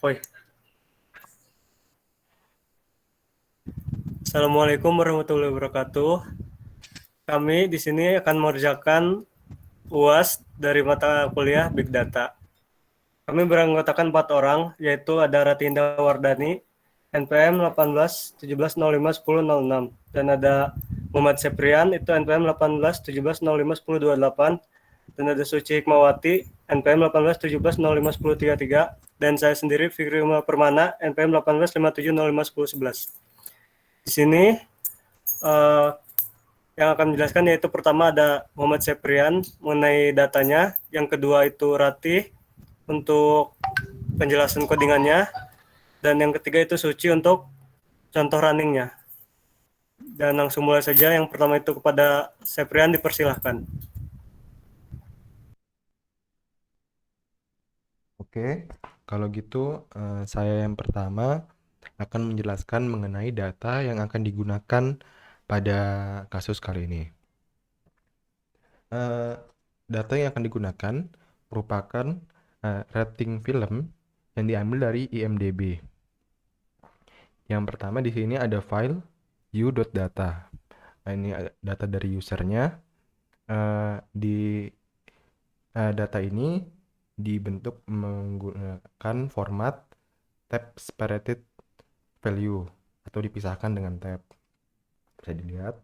Oi. Assalamualaikum warahmatullahi wabarakatuh. Kami di sini akan mengerjakan UAS dari mata kuliah Big Data. Kami beranggotakan 4 orang, yaitu ada Ratinda Wardani, NPM 18 17 05 10 06, dan ada Muhammad Seprian, itu NPM 18 17 05 10 28, dan ada Suci Hikmawati, NPM 18 17 05 10 33, dan saya sendiri Fikri Umar Permana, NPM 18 57 05 10 11. Di sini eh, yang akan menjelaskan yaitu pertama ada Muhammad Seprian mengenai datanya, yang kedua itu Ratih untuk penjelasan codingannya, dan yang ketiga itu Suci untuk contoh runningnya. Dan langsung mulai saja, yang pertama itu kepada Seprian, dipersilahkan. Oke, kalau gitu saya yang pertama akan menjelaskan mengenai data yang akan digunakan pada kasus kali ini. Eh, Data yang akan digunakan merupakan rating film yang diambil dari IMDb. Yang pertama di sini ada file u.data. Nah, ini data dari usernya. Di data ini dibentuk menggunakan format tab separated value atau dipisahkan dengan tab. Bisa dilihat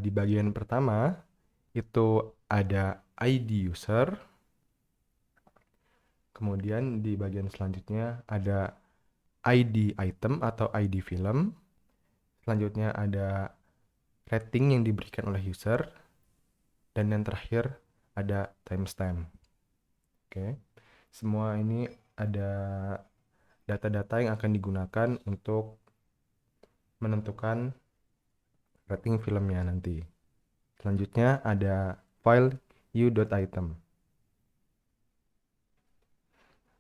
di bagian pertama itu ada ID user, kemudian di bagian selanjutnya ada ID item atau ID film, selanjutnya ada rating yang diberikan oleh user, dan yang terakhir ada timestamp. Oke, semua ini ada data-data yang akan digunakan untuk menentukan rating filmnya nanti. Selanjutnya ada file u.item.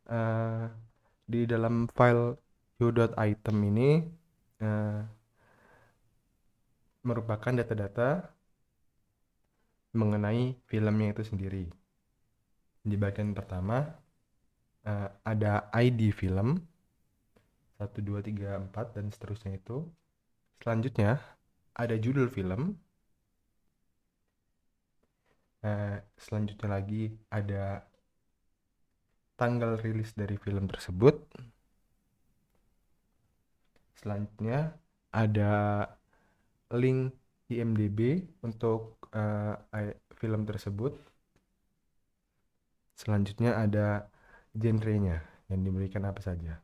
Eh, di dalam file u.item ini eh, merupakan data-data mengenai filmnya itu sendiri. Di bagian pertama ada ID film 1, 2, 3, 4 dan seterusnya itu. Selanjutnya ada judul film. Selanjutnya lagi ada tanggal rilis dari film tersebut. Selanjutnya ada link IMDb untuk film tersebut. Selanjutnya ada genrenya yang diberikan apa saja.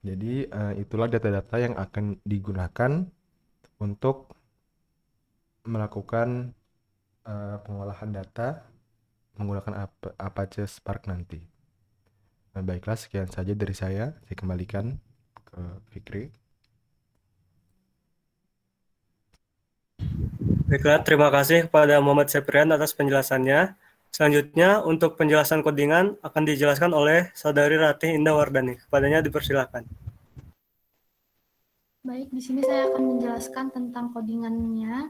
Jadi itulah data-data yang akan digunakan untuk melakukan pengolahan data menggunakan Apache Spark nanti. Nah, baiklah, sekian saja dari saya. Saya kembalikan ke Fikri. Baiklah, terima kasih kepada Muhammad Seprian atas penjelasannya. Selanjutnya, untuk penjelasan codingan akan dijelaskan oleh Saudari Ratih Indah Wardani. Kepadanya dipersilahkan. Baik, di sini saya akan menjelaskan tentang codingannya.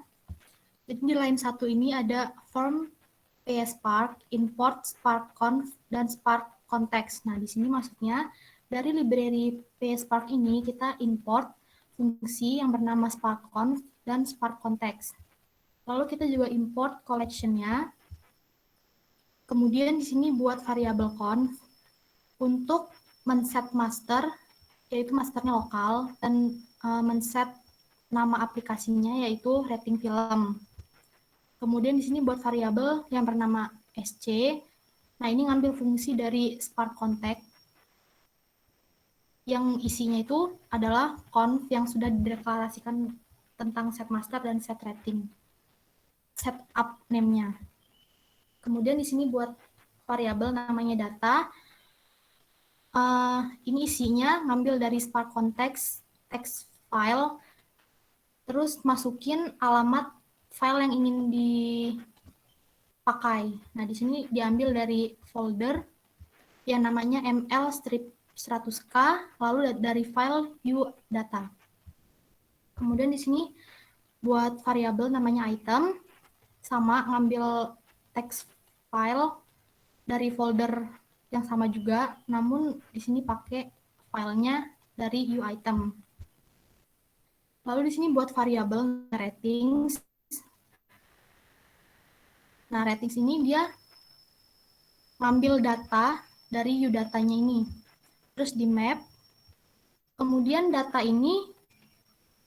Jadi di line 1 ini ada form PSpark, import SparkConf, dan Spark Context. Nah, di sini maksudnya dari library PSpark ini kita import fungsi yang bernama SparkConf dan Spark Context. Lalu kita juga import collection-nya. Kemudian di sini buat variabel conf untuk men-set master, yaitu masternya lokal, dan men-set nama aplikasinya yaitu rating film. Kemudian di sini buat variabel yang bernama sc. Nah, ini ngambil fungsi dari Spark Context yang isinya itu adalah conf yang sudah dideklarasikan tentang set master dan set rating. Setup name-nya. Kemudian di sini buat variabel namanya data. Ini isinya ngambil dari Spark Context text file, terus masukin alamat file yang ingin dipakai. Nah, di sini diambil dari folder yang namanya ml-100k, lalu dari file u.data. Kemudian di sini buat variabel namanya item, sama ngambil text file dari folder yang sama juga, namun di sini pakai filenya dari uItem. Lalu di sini buat variabel ratings. Nah, ratings ini dia ngambil data dari udatanya ini, terus di map. Kemudian data ini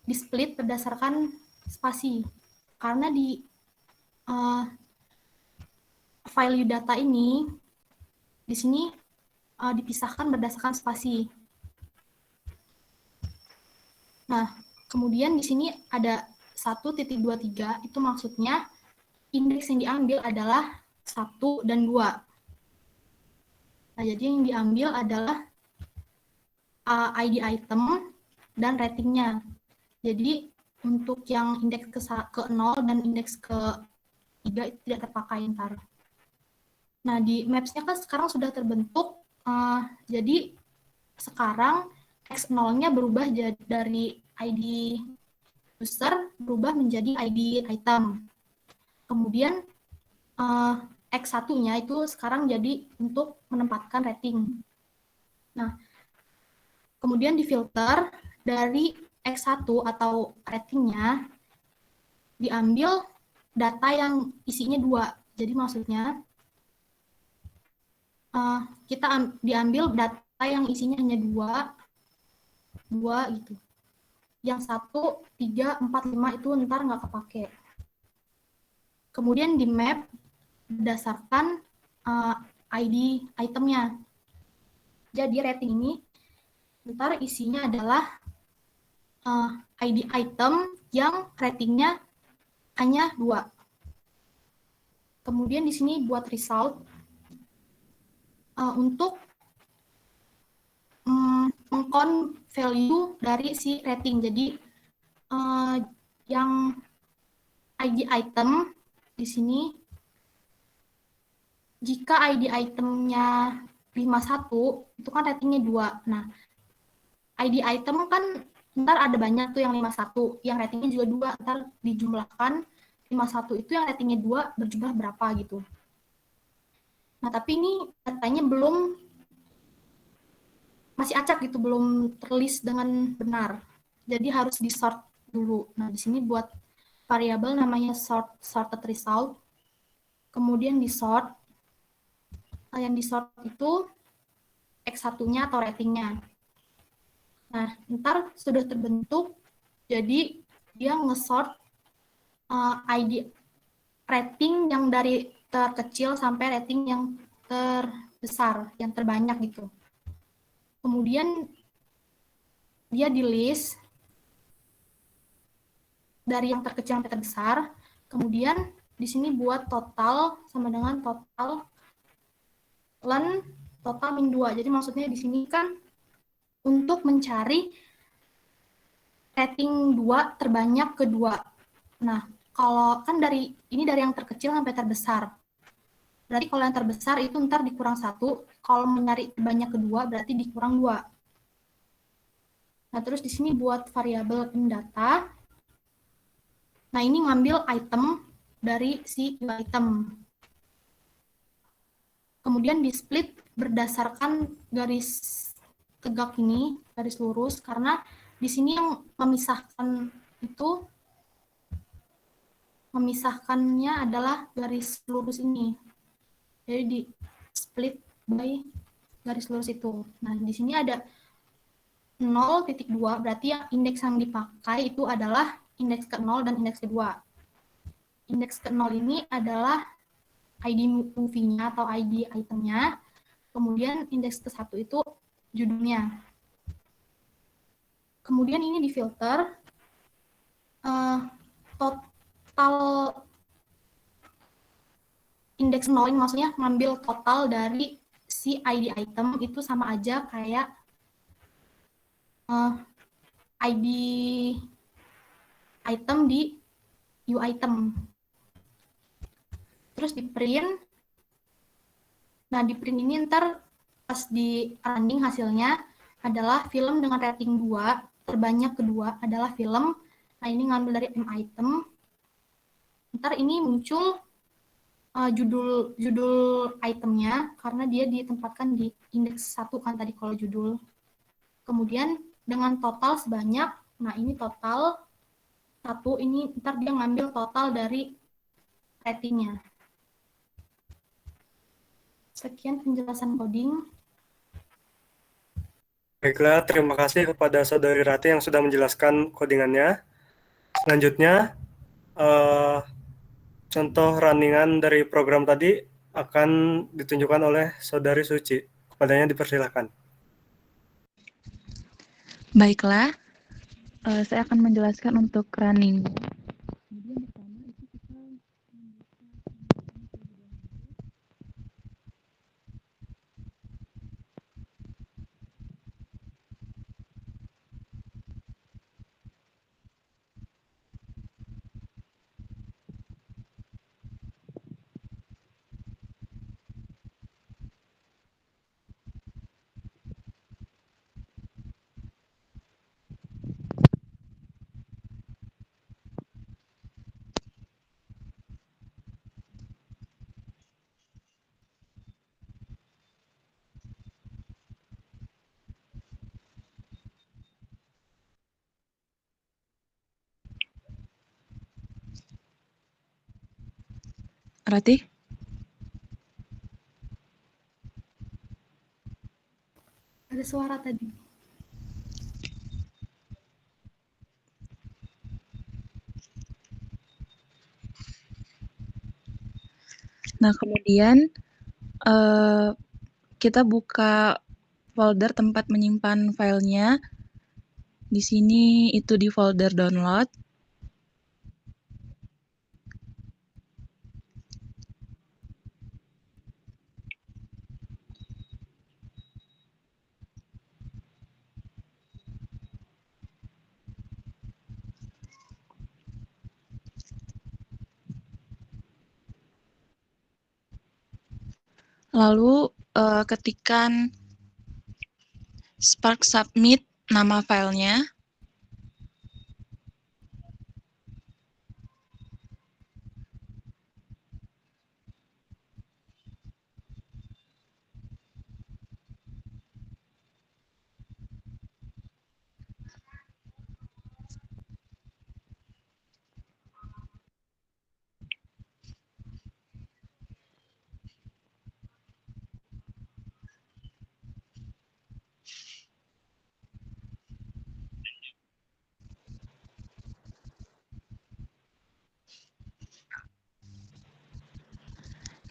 di split berdasarkan spasi, karena di file udata ini di sini dipisahkan berdasarkan spasi. Nah, kemudian di sini ada 1.23, itu maksudnya indeks yang diambil adalah 1 dan 2. Nah, jadi yang diambil adalah ID item dan ratingnya. Jadi untuk yang indeks ke 0 dan indeks ke 3 itu tidak terpakai ntar. Nah, di maps-nya kan sekarang sudah terbentuk, jadi sekarang X0-nya berubah dari ID user berubah menjadi ID item. Kemudian X1-nya itu sekarang jadi untuk menempatkan rating. Nah, kemudian difilter dari X1 atau ratingnya diambil data yang isinya 2. Jadi maksudnya kita diambil data yang isinya hanya 2 gitu. Yang 1, 3, 4, 5 itu ntar nggak kepake. Kemudian di map berdasarkan ID itemnya. Jadi rating ini ntar isinya adalah ID item yang ratingnya hanya 2. Kemudian di sini buat result untuk mengcount value dari si rating. Jadi yang ID item di sini, jika ID itemnya 51, itu kan ratingnya 2. Nah, ID item kan ntar ada banyak tuh yang 51, yang ratingnya juga 2, ntar dijumlahkan 51 itu yang ratingnya 2 berjumlah berapa gitu. Nah, tapi ini datanya masih acak gitu, belum terlist dengan benar. Jadi harus di-sort dulu. Nah, di sini buat variabel namanya sorted result. Kemudian di-sort. Yang di-sort itu X1-nya atau ratingnya. Nah, ntar sudah terbentuk, jadi dia nge-sort ID rating yang dari terkecil sampai rating yang terbesar, yang terbanyak gitu. Kemudian dia di-list dari yang terkecil sampai terbesar. Kemudian di sini buat total sama dengan total len total min 2. Jadi maksudnya di sini kan untuk mencari rating 2 terbanyak ke 2. Nah, kalau kan dari yang terkecil sampai terbesar. Berarti kalau yang terbesar itu ntar dikurang 1, kalau mencari terbanyak kedua berarti dikurang 2. Nah, terus di sini buat variabel indata. Nah, ini ngambil item dari si item. Kemudian di split berdasarkan garis tegak ini, garis lurus, karena di sini yang memisahkannya adalah garis lurus ini. Jadi di split by garis lurus itu. Nah, di sini ada 0.2, berarti yang indeks yang dipakai itu adalah indeks ke-0 dan indeks kedua. Indeks ke-0 ini adalah ID movie-nya atau ID itemnya. Kemudian indeks ke-1 itu judulnya. Kemudian ini difilter total indeks 0, maksudnya ngambil total dari si ID item itu sama aja kayak ID item di uItem. Terus di print. Nah, di print ini ntar pas di running hasilnya adalah film dengan rating 2, terbanyak kedua adalah film. Nah, ini ngambil dari M item. Ntar ini muncul judul judul itemnya karena dia ditempatkan di indeks 1 kan tadi kalau judul. Kemudian dengan total sebanyak, nah ini total 1, ini ntar dia ngambil total dari ratingnya. Sekian penjelasan coding. Baiklah, terima kasih kepada Saudari Rati yang sudah menjelaskan codingannya. Selanjutnya, contoh runningan dari program tadi akan ditunjukkan oleh Saudari Suci. Kepadanya dipersilakan. Baiklah, saya akan menjelaskan untuk running. Rati? Ada suara tadi. Nah, kemudian kita buka folder tempat menyimpan filenya. Di sini itu di folder download. Lalu ketikkan Spark Submit nama filenya.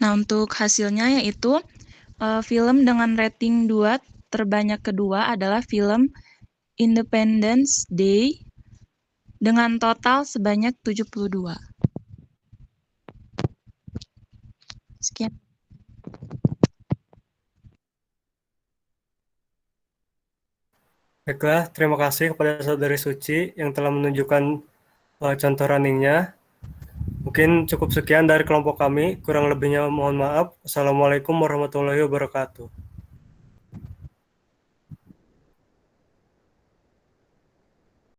Nah, untuk hasilnya yaitu film dengan rating 2 terbanyak kedua adalah film Independence Day dengan total sebanyak 72. Sekian. Baiklah, terima kasih kepada Saudari Suci yang telah menunjukkan contoh runningnya. Mungkin cukup sekian dari kelompok kami. Kurang lebihnya mohon maaf. Assalamualaikum warahmatullahi wabarakatuh.